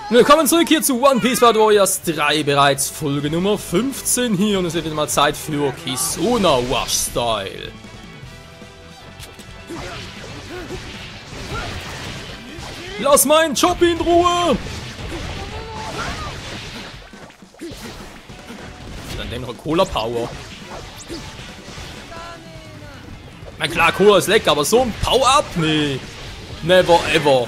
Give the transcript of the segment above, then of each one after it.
Willkommen zurück hier zu One Piece World Warriors 3, bereits Folge Nummer 15 hier und es wird wieder mal Zeit für Kisuna Wash Style. Lass meinen Job in Ruhe! Dann nehmen wir Cola Power. Na klar, Cola ist lecker, aber so ein Power-Up? Nee. Never ever.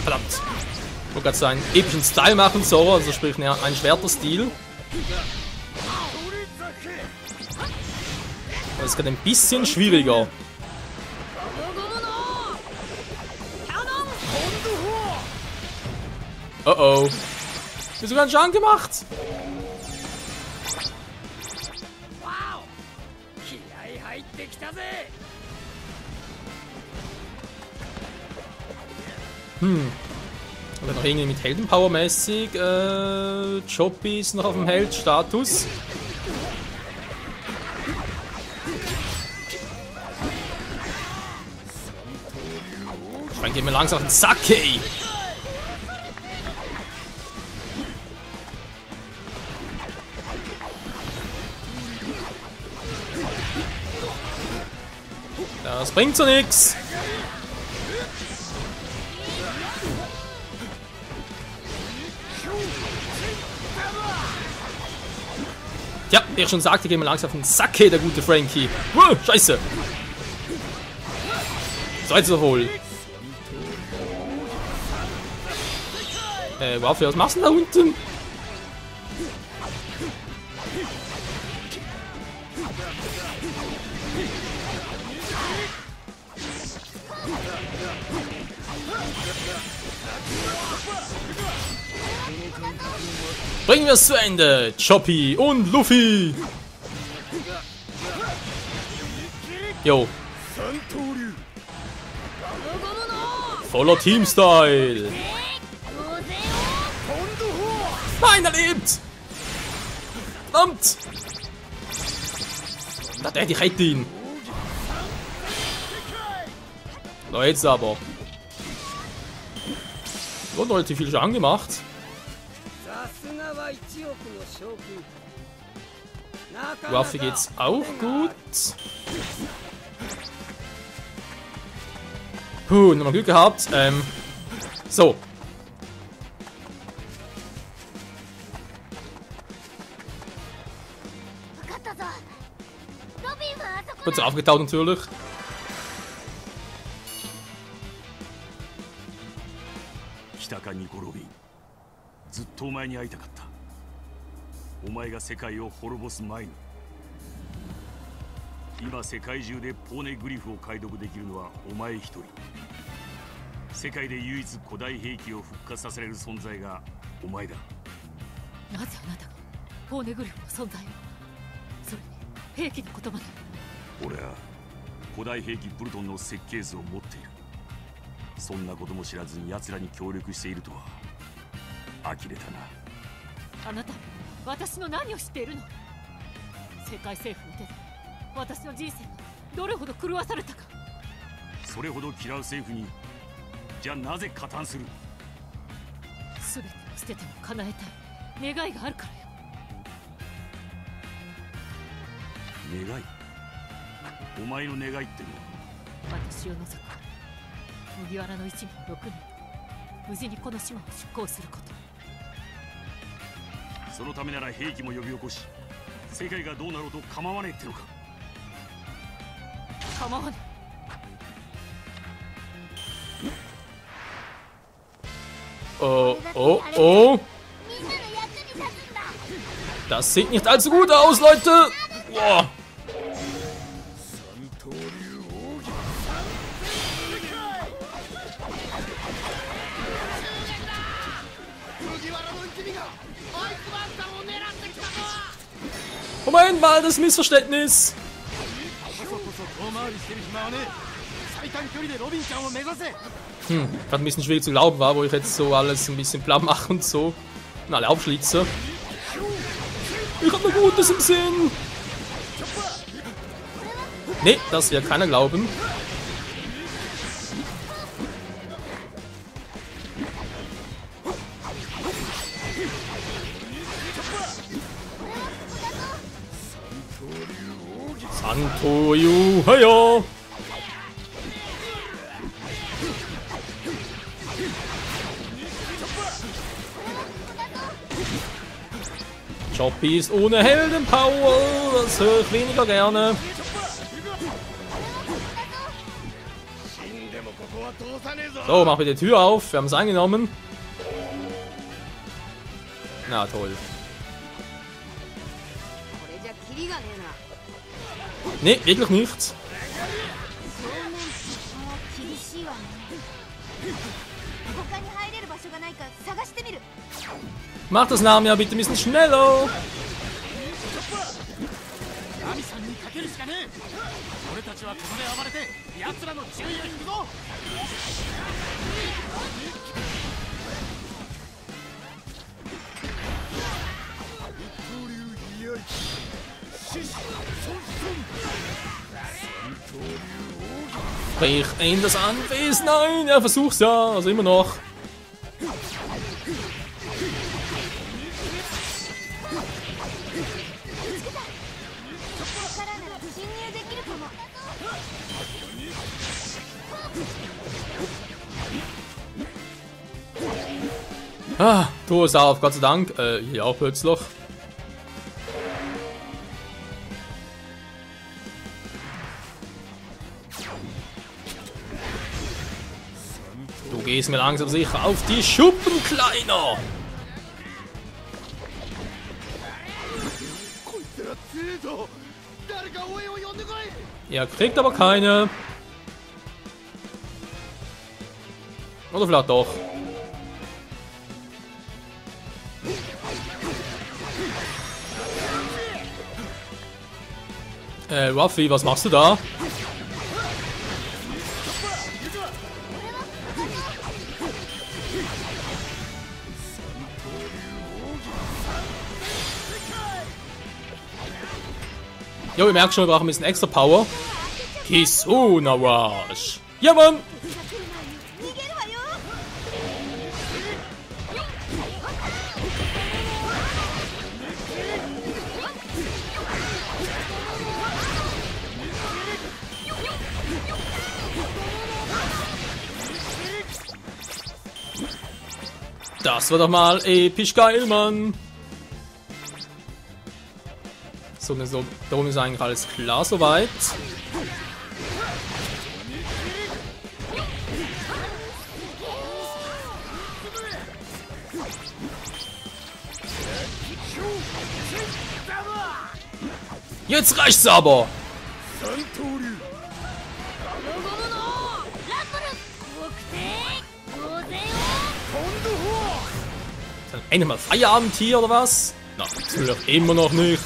Verdammt. Ich wollte gerade so einen epischen Style machen, so, also sprich ein Schwerter-Stil. Das ist gerade ein bisschen schwieriger. Oh oh. Ich hab sogar einen Schaden gemacht. Aber noch irgendwie mit Heldenpower mäßig. Choppi ist noch auf dem Held-Status. Dann gehen wir langsam auf den Sake. Das bringt so nix. Ja, wie ich schon sagte, gehen wir langsam auf den Sake, der gute Frankie. Scheiße. So, jetzt doch wohl. Waffe, was machst du da unten? Bringen wir es zu Ende, Choppi und Luffy. Jo. Voller Team-Style. Nein, er lebt! Verdammt! Da hätte ich hätte ihn. So, jetzt aber. Wurde relativ viel Schaden gemacht. Waffe geht's auch gut. Nochmal Glück gehabt. So. Kurz aufgetaucht natürlich. Kitaka Nikorobi. ずっとお前に会いたかった。お前が世界を滅ぼす前に。今世界中でポーネグリフを解読できるのはお前一人。世界で唯一古代兵器を復活させれる存在がお前だ。なぜあなたがポーネグリフの存在を、それに兵器のことまで。俺は古代兵器ブルトンの設計図を持っている。そんなことも知らずに奴らに協力しているとは呆れたな。あなた、私の何を知っているの？世界政府の手で私の人生がどれほど狂わされたか。それほど嫌う政府に、じゃあなぜ加担する？全てを捨てても叶えたい願いがあるからよ。願い？お前の願いってのは？私を除く麦わらの一味6人、無事にこの島を出港すること。そのためなら兵器も呼び起こし、世界がどうなろうと構わねえってのか。構わない。Oh. Das sieht nicht allzu gut aus, Leute. Boah. Moment mal, das Missverständnis. Gerade ein bisschen schwierig zu glauben war, wo ich jetzt so alles ein bisschen platt mache und so. Und alle aufschlitze. Ich hab nur Gutes im Sinn. Nee, das wird keiner glauben. Santoyu, heyo! Choppy ist ohne Heldenpower, das höre ich weniger gerne. So, mach mir die Tür auf, wir haben es eingenommen. Na toll. Nee, wirklich nichts. Mach das Name ja bitte ein bisschen schneller. Brich in das Anwesen. Nein, er versucht's ja, also immer noch. Ah, Tor ist auf, Gott sei Dank. Ja, plötzlich. Du gehst mir langsam sicher auf die Schuppen, Kleiner. Er kriegt aber keine. Oder vielleicht doch. Ruffy, was machst du da? Jo, ihr merkt schon, wir brauchen ein bisschen extra Power. Kisuna Rush. Ja, Mann! Das war doch mal episch geil, Mann. So, da oben ist eigentlich alles klar soweit. Jetzt reicht's aber. Dann endlich mal Feierabend hier oder was? Na, natürlich immer noch nicht.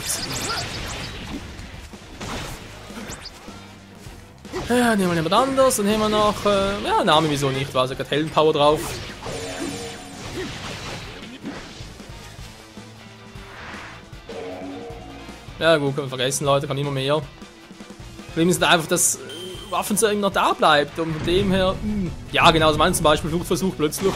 Ja, nehmen wir jemand anders, dann haben wir noch, ja, Name wieso nicht, war also gerade Heldenpower drauf. Ja gut, können wir vergessen, Leute, kann immer mehr. Problem ist einfach, dass Waffenzeug noch da bleibt und von dem her, ja genau, so meinen zum Beispiel Fluchtversuch plötzlich,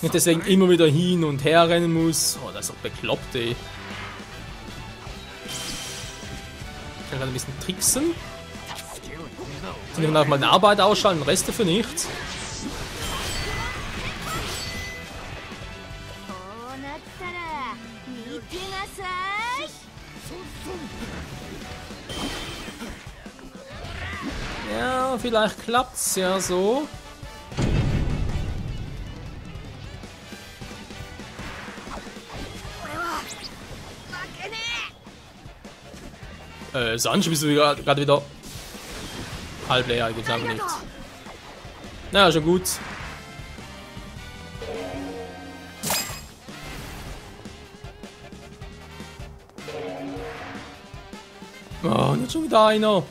nicht deswegen immer wieder hin und her rennen muss. Oh, das ist doch bekloppt, ey. Ich kann gerade ein bisschen tricksen. Dann auch mal eine Arbeit ausschalten, den Rest für nichts. Ja, vielleicht klappt's ja so. Sanji, bist du gerade wieder halb leer, gibt's einfach nichts. Na, schon gut. Oh, nicht schon wieder einer.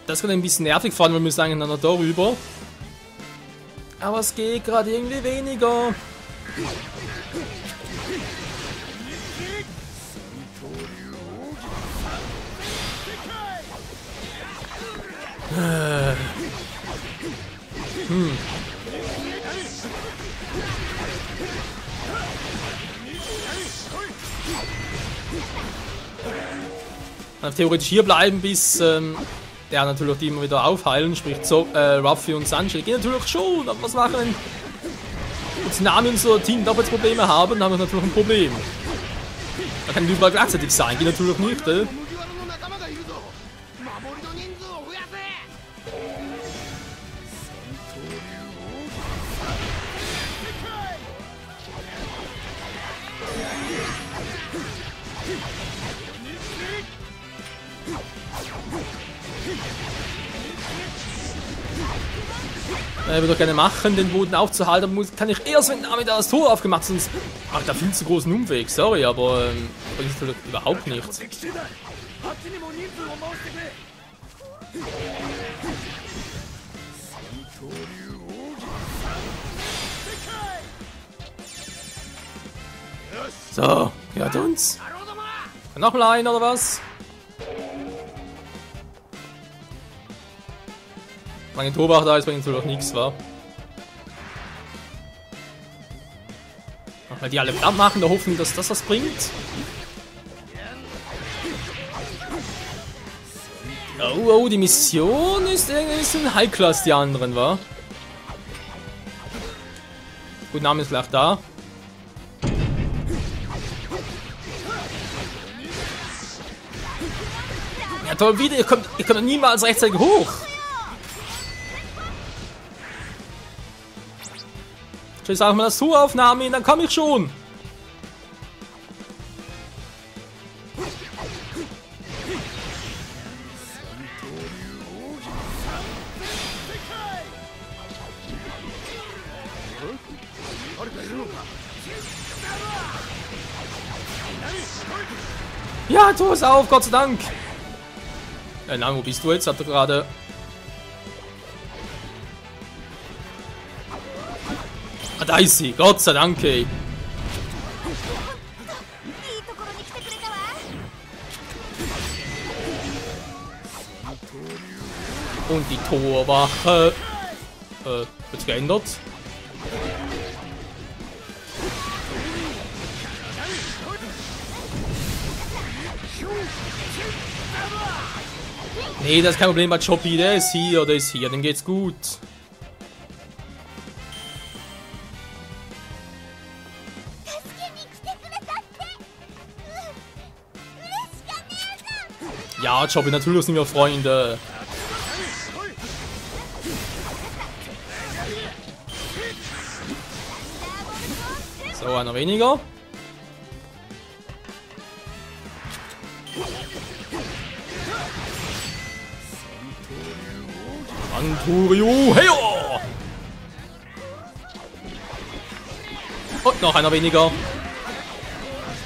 Das kann ein bisschen nervig fahren, wir müssen eigentlich noch darüber. Aber es geht gerade irgendwie weniger. Theoretisch hier bleiben, bis ja, natürlich die immer wieder aufheilen, sprich Ruffy und Sanji. Geht natürlich schon, aber was machen, wenn jetzt Nami und so Team doppelt Probleme haben, dann haben wir natürlich ein Problem. Da kann überall gleichzeitig sein, geht natürlich nicht, würde ich gerne machen, den Boden aufzuhalten, aber kann ich erst, wenn Nami da das Tor aufgemacht hat, sonst macht er viel zu großen Umweg, sorry, aber bringt natürlich überhaupt nichts. So, gehört uns. Noch mal ein, oder was? Meine Torwach da ist bringt natürlich nichts, wa? Weil die alle platt machen, da hoffen, dass das was bringt. Oh, die Mission ist irgendwie ein bisschen High-Class, die anderen, wa? Gut, Name ist gleich da. Ja toll, wieder, ihr kommt niemals rechtzeitig hoch. Ich sag mal das Touraufnahme, dann komme ich schon. Ja, tu es auf, Gott sei Dank. Nein, wo bist du jetzt? Hat er gerade. Ah, da ist sie. Gott sei Dank, ey. Und die Torwache. Wird geändert. Nee, das ist kein Problem bei Choppi. Der ist hier, dem geht's gut. Ja, Choppi, natürlich sind wir Freunde. So, einer weniger. Anturio, hey! Und noch einer weniger.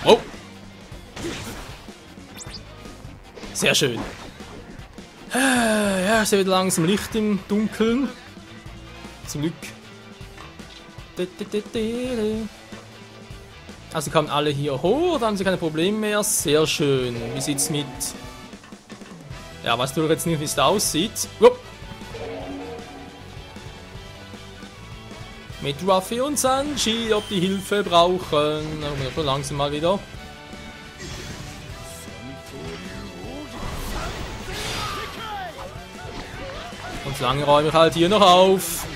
Oh. Sehr schön. Ja, ich sehe wieder langsam Licht im Dunkeln. Zum Glück. Also sie kommen alle hier hoch, da haben sie keine Probleme mehr. Sehr schön. Wie sieht's mit... Ja, weißt du jetzt nicht, wie es da aussieht. Upp. Mit Ruffy und Sanji, ob die Hilfe brauchen. Dann kommen wir langsam mal wieder. Und so lange räume ich halt hier noch auf.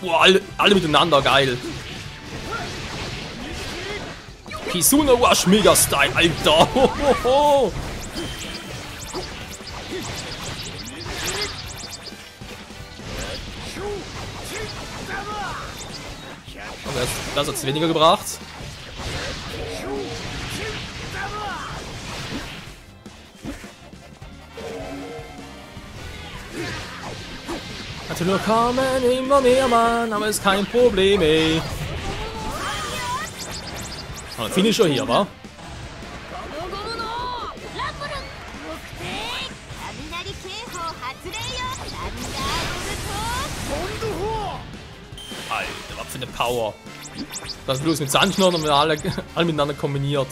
Boah, alle miteinander, geil. Kizuna Wash Mega Style, Alter. Hohoho. Das hat es weniger gebracht. Natürlich kommen immer mehr Mann, aber ist kein Problem, ey. Oh, Finisher hier, wa? Alter, was für eine Power. Das ist bloß mit Sanjnon und wir alle miteinander kombiniert.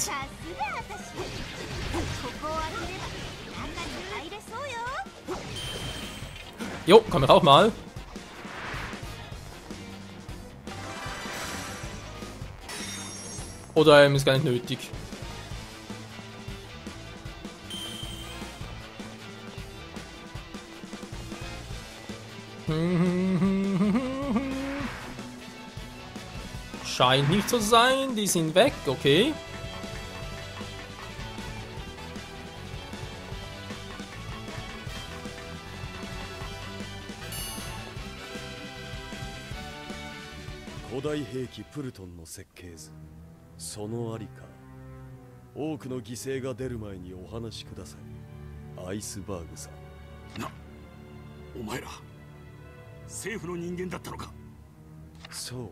Jo, komm ich auch mal. Oder ist gar nicht nötig. Scheint nicht so zu sein, die sind weg, okay. Kodai Heiki Pultonの設計図、そのありか。多くの犠牲が出る前にお話しください。アイスバーグさん。お前ら政府の人間だったのか。そう。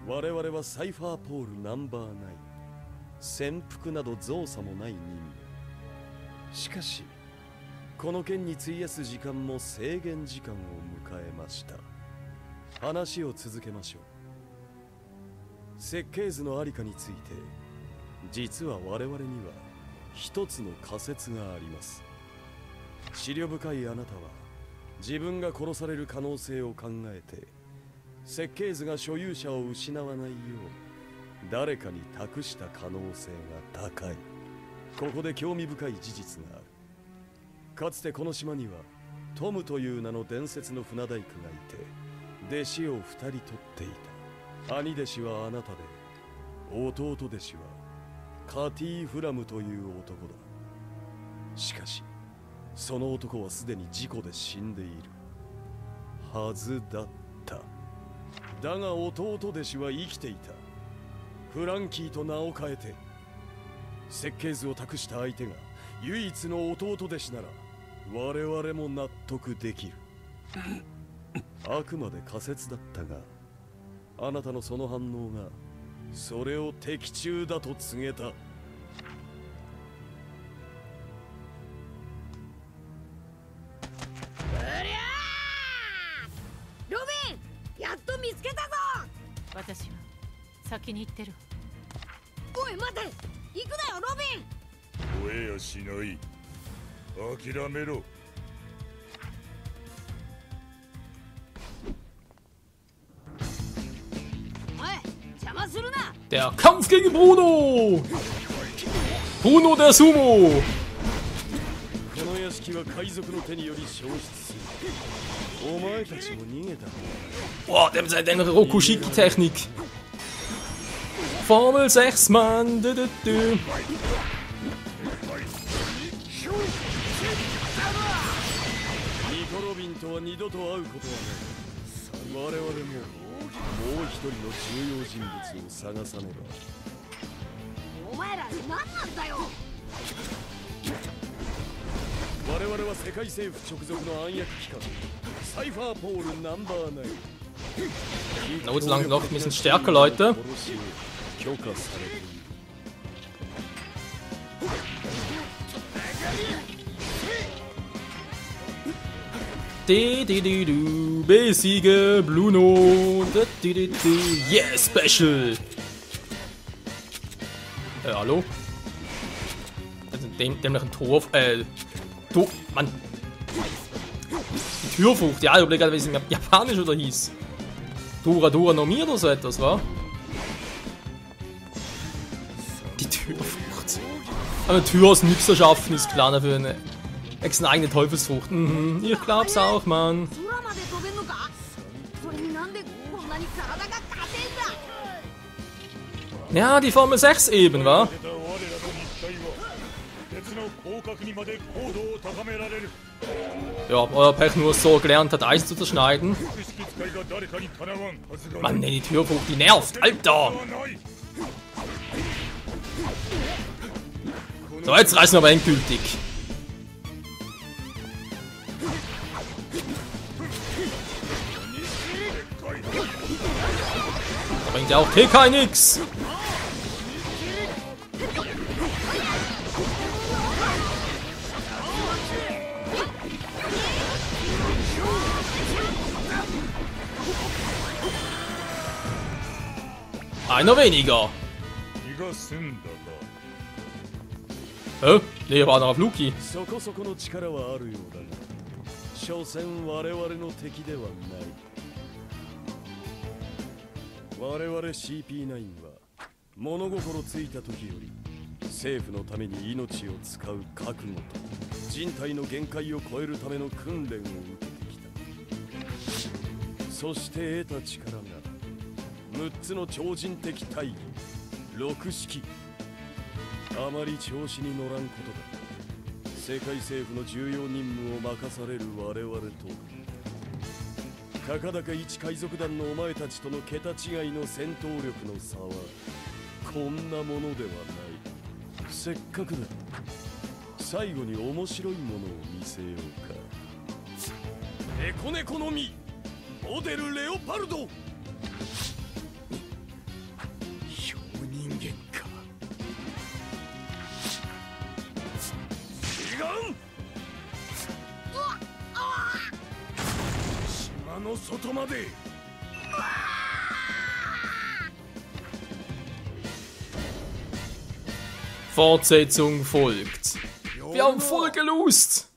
我々はサイファーポールナンバー9。潜伏など造作もない任務。しかし、この件に費やす時間も制限時間を迎えました。話を続けましょう。設計図のありかについて、実は我々には一つの仮説があります。思慮深いあなたは自分が殺される可能性を考えて、設計図が所有者を失わないよう誰かに託した可能性が高い。ここで興味深い事実がある。かつてこの島にはトムという名の伝説の船大工がいて、弟子を2人取っていた。兄弟子はあなたで、弟弟子はカティ・フラムという男だ。しかしその男はすでに事故で死んでいるはずだった。だが弟弟子は生きていた。フランキーと名を変えて、設計図を託した相手が唯一の弟弟子なら我々も納得できる。あくまで仮説だったが、あなたのその反応がそれを的中だと告げた。ロビン、やっと見つけたぞ。私は先に行ってる。おい待て、行くなよロビン。吠えやしない。諦めろ。おい、邪魔するな。Der Kampf gegen Bruno! Bruno der Sumo! この屋敷は海賊の手により消失する。お前たちも逃げた。 Boah, der mit seiner Rokushiki-Technik. Formel 6, Mann. Du. ニコ・ロビンとは二度と会うことはない。我々ももう一人の重要人物を探さねば。お前ら何なんだよ。我々は世界政府直属の暗躍機関サイファーポールナンバー9。 Na gut, solange noch ein bisschen stärker, Leute. 許可されている。Besiege Bruno. Yeah, Special. Hallo? Also dämlichen Tor. Mann. Die Türfrucht. Ja, ich überlege gerade, wie es im Japanisch oder hieß. Dora no Mi oder so etwas, wa? Die Türfrucht. Eine Tür aus nichts erschaffen ist klar dafür eine extra eigene Teufelsfrucht. Mhm, ich glaub's auch, Mann. Ja, die Formel 6 eben, wa? Ja, euer Pech nur so gelernt hat, Eis zu zerschneiden. Mann, nee, die Türfrucht, die nervt, Alter! So, jetzt reißen wir aber endgültig. Da bringt ja auch TK nix. Einer weniger. Hä? Nee, war noch auf Luki. そこそこの力はあるようだが、所詮我々の敵ではない。我々 CP9 は物心ついた時より政府のために命を使う覚悟と人体の限界を超えるための訓練を受けてきた。そして得た力が6つの超人的大義6式。あまり調子に乗らんことだ。世界政府の重要任務を任される我々とたかだか一海賊団のお前たちとの桁違いの戦闘力の差はこんなものではない。せっかくだ、最後に面白いものを見せようか。猫猫の実モデルレオパルド。標人間か。違う。島の外まで。Fortsetzung folgt. Wir haben voll gelust.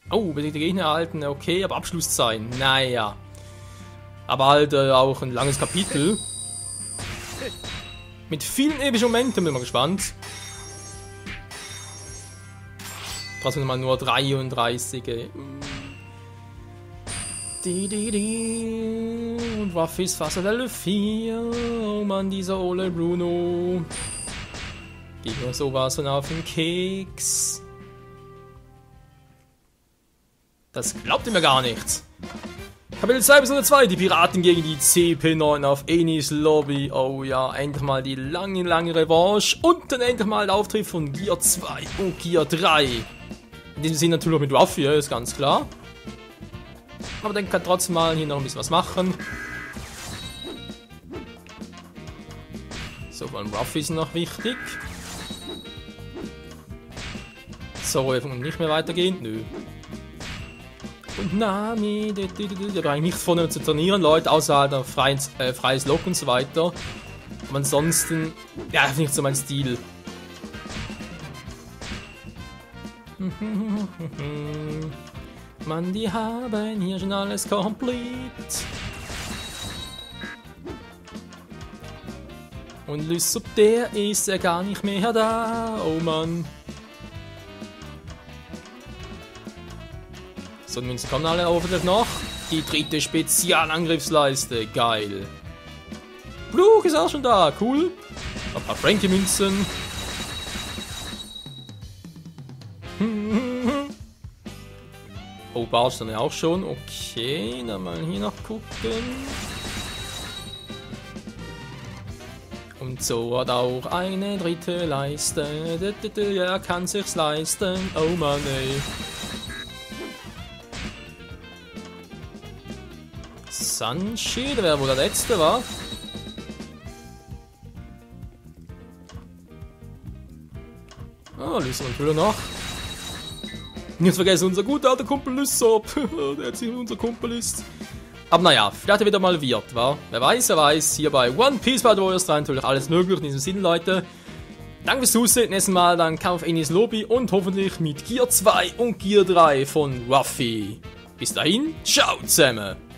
Oh, besiegte Gegner erhalten, okay, aber Abschluss sein. Naja. Aber halt auch ein langes Kapitel. Mit vielen epischen Momenten, bin mal gespannt. Trotzdem mal nur 33. Und Ruffys Wasserlevel 4. Oh Mann, dieser Ole Bruno. Geht mir sowas von auf den Keks. Das glaubt ihr mir gar nicht. Kapitel 2 bis 2, die Piraten gegen die CP9 auf Enies Lobby. Oh ja, endlich mal die lange Revanche. Und dann endlich mal der Auftritt von Gear 2 und Gear 3. In diesem Sinne natürlich mit Ruffy, ist ganz klar. Aber dann kann trotzdem mal hier noch ein bisschen was machen. So, beim Ruffy ist noch wichtig. So, nicht mehr weitergehen? Nö. Und Nami, da habe ich nichts von zu trainieren, Leute, außer halt ein freies Lock und so weiter. Aber ansonsten, ja, nicht so mein Stil. Mann, die haben hier schon alles komplett. Und Lysop, der ist ja gar nicht mehr da, oh Mann. So, nun kommen alle hoffentlich noch. Die dritte Spezialangriffsleiste. Geil. Fluch ist auch schon da. Cool. Ein paar Frankie-Münzen. Oh, Barsch dann auch schon. Okay, dann mal hier noch gucken. Und so hat auch eine dritte Leiste. Er kann sich's leisten. Oh Mann, ey. Sanshi, der wäre wohl der letzte, war. Ah, Lysop natürlich noch. Nicht vergessen, unser guter alter Kumpel Lysop. Der jetzt hier unser Kumpel ist. Aber naja, vielleicht wieder mal wird, wa? Wer weiß, hier bei One Piece Battle Warriors 3 natürlich alles möglich in diesem Sinne, Leute. Danke fürs Zusehen, nächstes Mal dann Kampf Enies Lobby und hoffentlich mit Gear 2 und Gear 3 von Ruffy. Bis dahin, ciao zusammen!